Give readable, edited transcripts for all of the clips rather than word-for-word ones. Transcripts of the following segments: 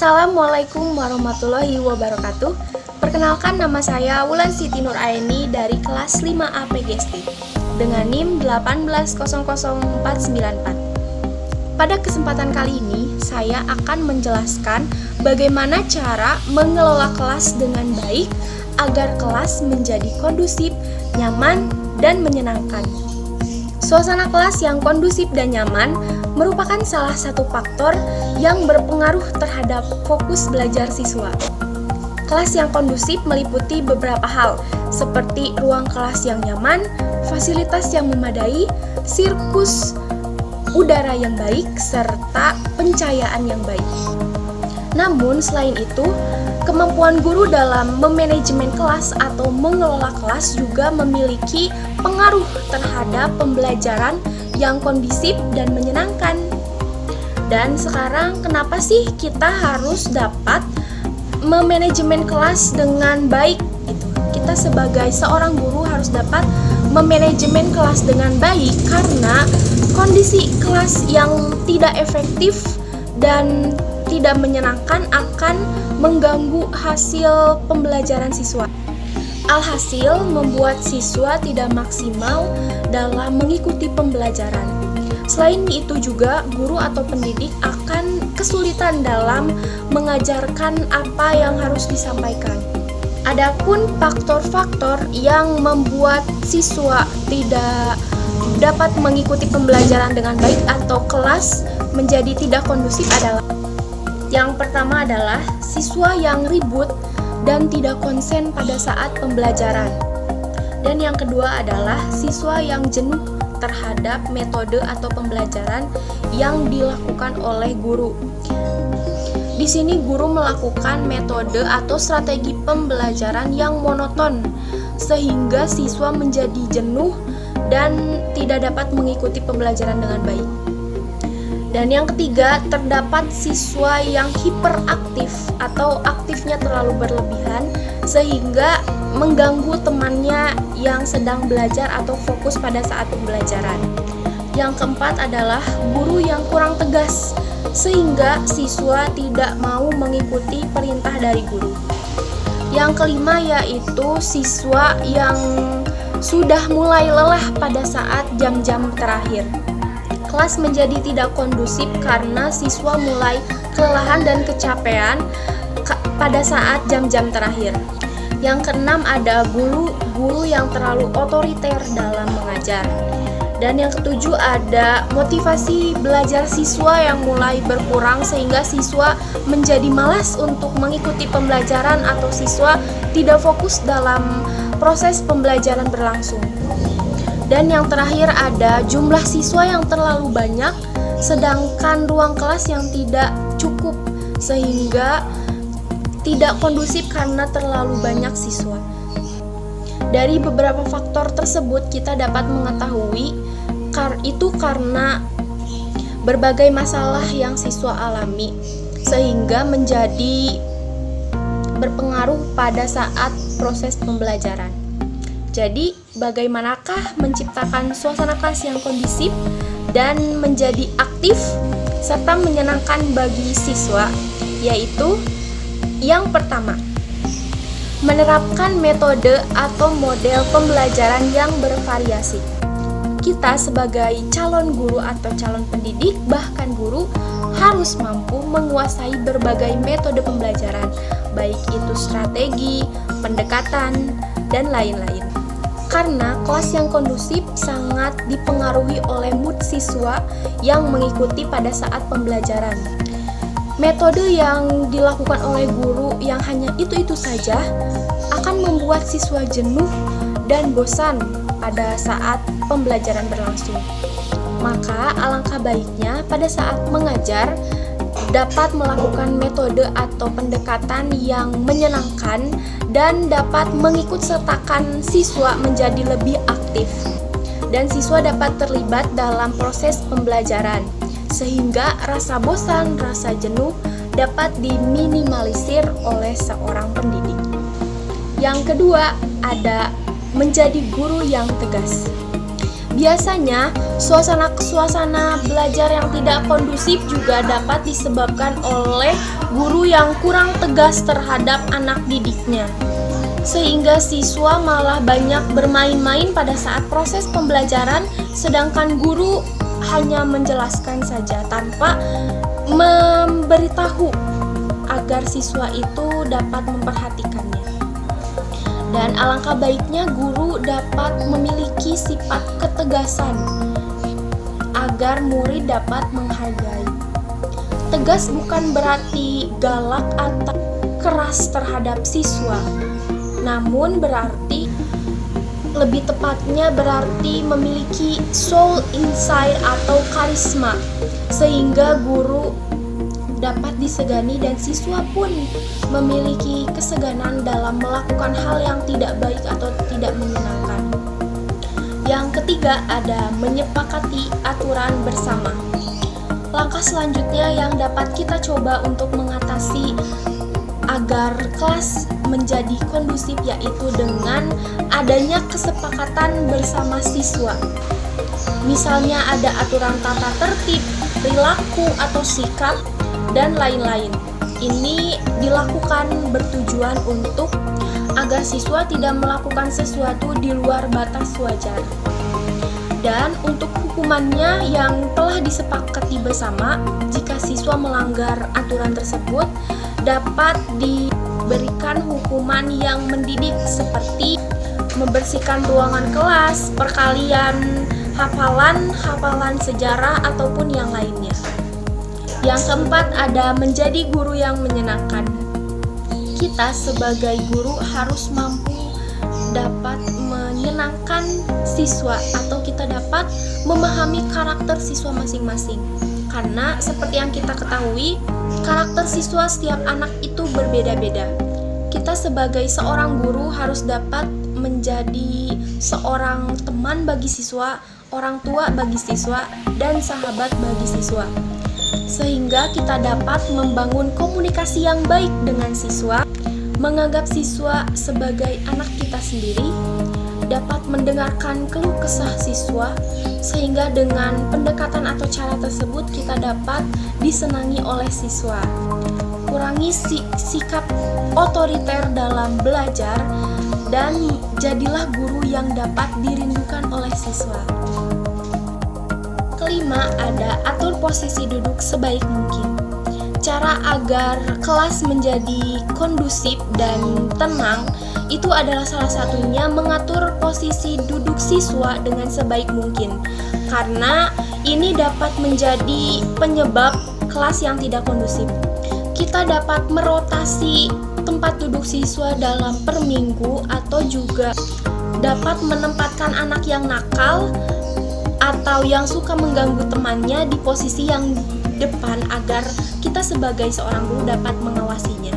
Assalamualaikum warahmatullahi wabarakatuh. Perkenalkan, nama saya Wulan Siti Nur Aini dari kelas 5A PGST dengan NIM 1800494. Pada kesempatan kali ini, saya akan menjelaskan bagaimana cara mengelola kelas dengan baik agar kelas menjadi kondusif, nyaman, dan menyenangkan. Suasana kelas yang kondusif dan nyaman merupakan salah satu faktor yang berpengaruh terhadap fokus belajar siswa. Kelas yang kondusif meliputi beberapa hal, seperti ruang kelas yang nyaman, fasilitas yang memadai, sirkus udara yang baik, serta pencahayaan yang baik. Namun, selain itu, kemampuan guru dalam memanajemen kelas atau mengelola kelas juga memiliki pengaruh terhadap pembelajaran yang kondusif dan menyenangkan. Dan sekarang, kenapa sih kita harus dapat memanajemen kelas dengan baik? Kita sebagai seorang guru harus dapat memanajemen kelas dengan baik karena kondisi kelas yang tidak efektif dan tidak menyenangkan akan mengganggu hasil pembelajaran siswa. Alhasil, membuat siswa tidak maksimal dalam mengikuti pembelajaran. Selain itu juga, guru atau pendidik akan kesulitan dalam mengajarkan apa yang harus disampaikan. Adapun faktor-faktor yang membuat siswa tidak dapat mengikuti pembelajaran dengan baik atau kelas menjadi tidak kondusif adalah: yang pertama adalah siswa yang ribut dan tidak konsen pada saat pembelajaran. Dan yang kedua adalah siswa yang jenuh terhadap metode atau pembelajaran yang dilakukan oleh guru. Di sini guru melakukan metode atau strategi pembelajaran yang monoton sehingga siswa menjadi jenuh dan tidak dapat mengikuti pembelajaran dengan baik. Dan yang ketiga, terdapat siswa yang hiperaktif atau aktifnya terlalu berlebihan sehingga mengganggu temannya yang sedang belajar atau fokus pada saat pembelajaran. Yang keempat adalah guru yang kurang tegas sehingga siswa tidak mau mengikuti perintah dari guru. Yang kelima yaitu siswa yang sudah mulai lelah pada saat jam-jam terakhir. Kelas menjadi tidak kondusif karena siswa mulai kelelahan dan kecapean pada saat jam-jam terakhir. Yang keenam ada guru yang terlalu otoriter dalam mengajar. Dan yang ketujuh ada motivasi belajar siswa yang mulai berkurang sehingga siswa menjadi malas untuk mengikuti pembelajaran atau siswa tidak fokus dalam proses pembelajaran berlangsung. Dan yang terakhir ada jumlah siswa yang terlalu banyak sedangkan ruang kelas yang tidak cukup sehingga tidak kondusif karena terlalu banyak siswa. Dari beberapa faktor tersebut kita dapat mengetahui itu karena berbagai masalah yang siswa alami sehingga menjadi berpengaruh pada saat proses pembelajaran. Jadi, bagaimanakah menciptakan suasana kelas yang kondusif dan menjadi aktif serta menyenangkan bagi siswa? Yaitu yang pertama, menerapkan metode atau model pembelajaran yang bervariasi. Kita sebagai calon guru atau calon pendidik, bahkan guru, harus mampu menguasai berbagai metode pembelajaran, baik itu strategi, pendekatan, dan lain-lain. Karena kelas yang kondusif sangat dipengaruhi oleh mood siswa yang mengikuti pada saat pembelajaran. Metode yang dilakukan oleh guru yang hanya itu-itu saja akan membuat siswa jenuh dan bosan pada saat pembelajaran berlangsung. Maka alangkah baiknya pada saat mengajar dapat melakukan metode atau pendekatan yang menyenangkan dan dapat mengikut sertakan siswa menjadi lebih aktif. Dan siswa dapat terlibat dalam proses pembelajaran sehingga rasa bosan, rasa jenuh dapat diminimalisir oleh seorang pendidik. Yang kedua ada menjadi guru yang tegas. Biasanya, suasana belajar yang tidak kondusif juga dapat disebabkan oleh guru yang kurang tegas terhadap anak didiknya, sehingga siswa malah banyak bermain-main pada saat proses pembelajaran, sedangkan guru hanya menjelaskan saja tanpa memberitahu agar siswa itu dapat memperhatikannya. Dan alangkah baiknya guru dapat memiliki sifat ketegasan agar murid dapat menghargai. Tegas bukan berarti galak atau keras terhadap siswa, namun berarti lebih tepatnya berarti memiliki soul inside atau karisma, sehingga guru dapat disegani dan siswa pun memiliki keseganan dalam melakukan hal yang tidak baik atau tidak menyenangkan. Yang ketiga ada menyepakati aturan bersama. Langkah selanjutnya yang dapat kita coba untuk mengatasi agar kelas menjadi kondusif yaitu dengan adanya kesepakatan bersama siswa. Misalnya ada aturan tata tertib, perilaku atau sikap, dan lain-lain. Ini dilakukan bertujuan untuk agar siswa tidak melakukan sesuatu di luar batas wajar. Dan untuk hukumannya yang telah disepakati bersama, jika siswa melanggar aturan tersebut, dapat diberikan hukuman yang mendidik seperti membersihkan ruangan kelas, perkalian hafalan sejarah, ataupun yang lainnya. Yang keempat ada menjadi guru yang menyenangkan. Kita sebagai guru harus mampu dapat menyenangkan siswa atau kita dapat memahami karakter siswa masing-masing. Karena seperti yang kita ketahui, karakter siswa setiap anak itu berbeda-beda. Kita sebagai seorang guru harus dapat menjadi seorang teman bagi siswa, orang tua bagi siswa, dan sahabat bagi siswa. Sehingga kita dapat membangun komunikasi yang baik dengan siswa, menganggap siswa sebagai anak kita sendiri, dapat mendengarkan keluh kesah siswa, sehingga dengan pendekatan atau cara tersebut kita dapat disenangi oleh siswa. Kurangi sikap otoriter dalam belajar dan jadilah guru yang dapat dirindukan oleh siswa. Kelima, ada atur posisi duduk sebaik mungkin. Cara agar kelas menjadi kondusif dan tenang itu adalah salah satunya mengatur posisi duduk siswa dengan sebaik mungkin. Karena ini dapat menjadi penyebab kelas yang tidak kondusif. Kita dapat merotasi tempat duduk siswa dalam per minggu atau juga dapat menempatkan anak yang nakal atau yang suka mengganggu temannya di posisi yang depan agar kita sebagai seorang guru dapat mengawasinya.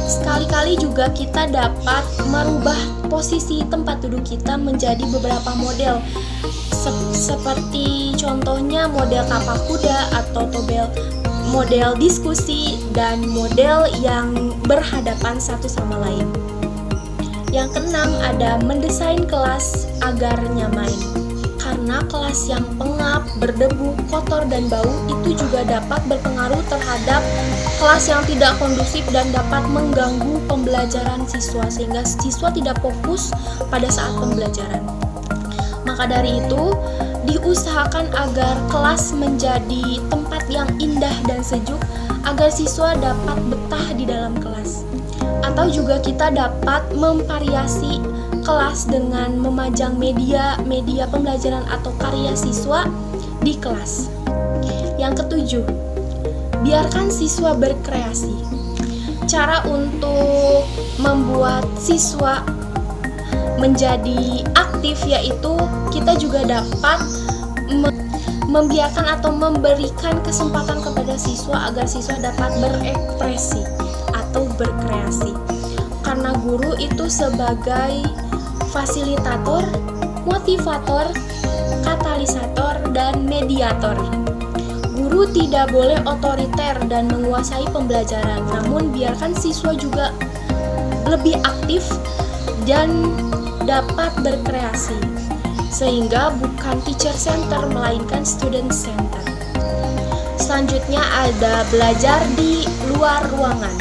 Sekali-kali juga kita dapat merubah posisi tempat duduk kita menjadi beberapa model seperti contohnya model tapak kuda atau model diskusi dan model yang berhadapan satu sama lain. Yang keenam ada mendesain kelas agar nyaman. Karena kelas yang pengap, berdebu, kotor, dan bau itu juga dapat berpengaruh terhadap kelas yang tidak kondusif dan dapat mengganggu pembelajaran siswa sehingga siswa tidak fokus pada saat pembelajaran. Maka dari itu, diusahakan agar kelas menjadi tempat yang indah dan sejuk agar siswa dapat betah di dalam kelas. Atau juga kita dapat memvariasi kelas dengan memajang media pembelajaran atau karya siswa di kelas. Yang ketujuh, biarkan siswa berkreasi. Cara untuk membuat siswa menjadi aktif yaitu kita juga dapat membiarkan atau memberikan kesempatan kepada siswa agar siswa dapat berekspresi atau berkreasi. Karena guru itu sebagai fasilitator, motivator, katalisator, dan mediator. Guru tidak boleh otoriter dan menguasai pembelajaran, namun biarkan siswa juga lebih aktif dan dapat berkreasi. sehingga bukan teacher center melainkan student center. Selanjutnya ada belajar di luar ruangan.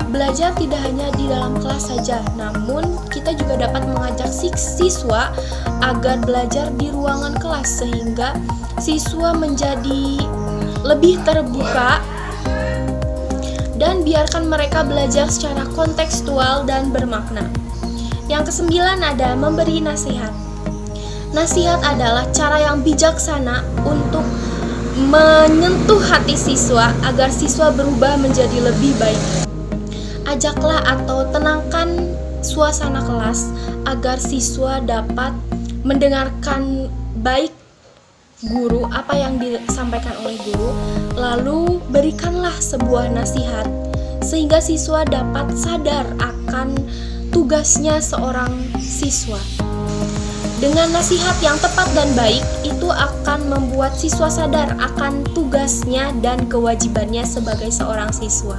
Belajar tidak hanya di dalam kelas saja, namun kita juga dapat mengajak siswa agar belajar di ruangan kelas sehingga siswa menjadi lebih terbuka dan biarkan mereka belajar secara kontekstual dan bermakna. Yang kesembilan ada memberi nasihat. Nasihat adalah cara yang bijaksana untuk menyentuh hati siswa agar siswa berubah menjadi lebih baik. Ajaklah atau tenangkan suasana kelas agar siswa dapat mendengarkan baik guru, apa yang disampaikan oleh guru, lalu berikanlah sebuah nasihat sehingga siswa dapat sadar akan tugasnya seorang siswa. Dengan nasihat yang tepat dan baik, itu akan membuat siswa sadar akan tugasnya dan kewajibannya sebagai seorang siswa,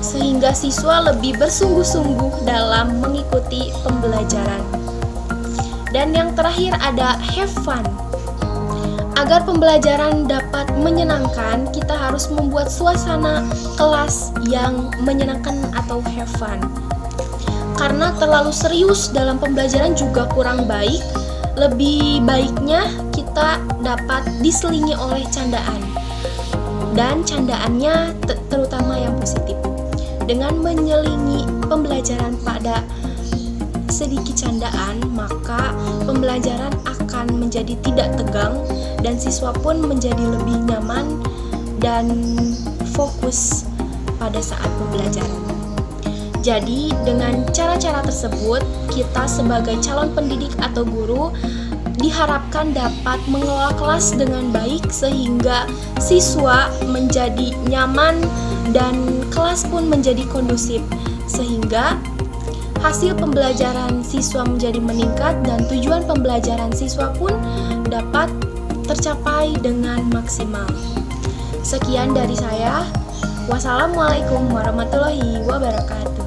sehingga siswa lebih bersungguh-sungguh dalam mengikuti pembelajaran. Dan yang terakhir ada have fun. Agar pembelajaran dapat menyenangkan, kita harus membuat suasana kelas yang menyenangkan atau have fun. Karena terlalu serius dalam pembelajaran juga kurang baik, lebih baiknya kita dapat diselingi oleh candaan. Dan candaannya terutama yang positif. Dengan menyelingi pembelajaran pada sedikit candaan, maka pembelajaran akan menjadi tidak tegang dan siswa pun menjadi lebih nyaman dan fokus pada saat pembelajaran. Jadi, dengan cara-cara tersebut, kita sebagai calon pendidik atau guru diharapkan dapat mengelola kelas dengan baik sehingga siswa menjadi nyaman dan kelas pun menjadi kondusif, sehingga hasil pembelajaran siswa menjadi meningkat dan tujuan pembelajaran siswa pun dapat tercapai dengan maksimal. Sekian dari saya. Wassalamualaikum warahmatullahi wabarakatuh.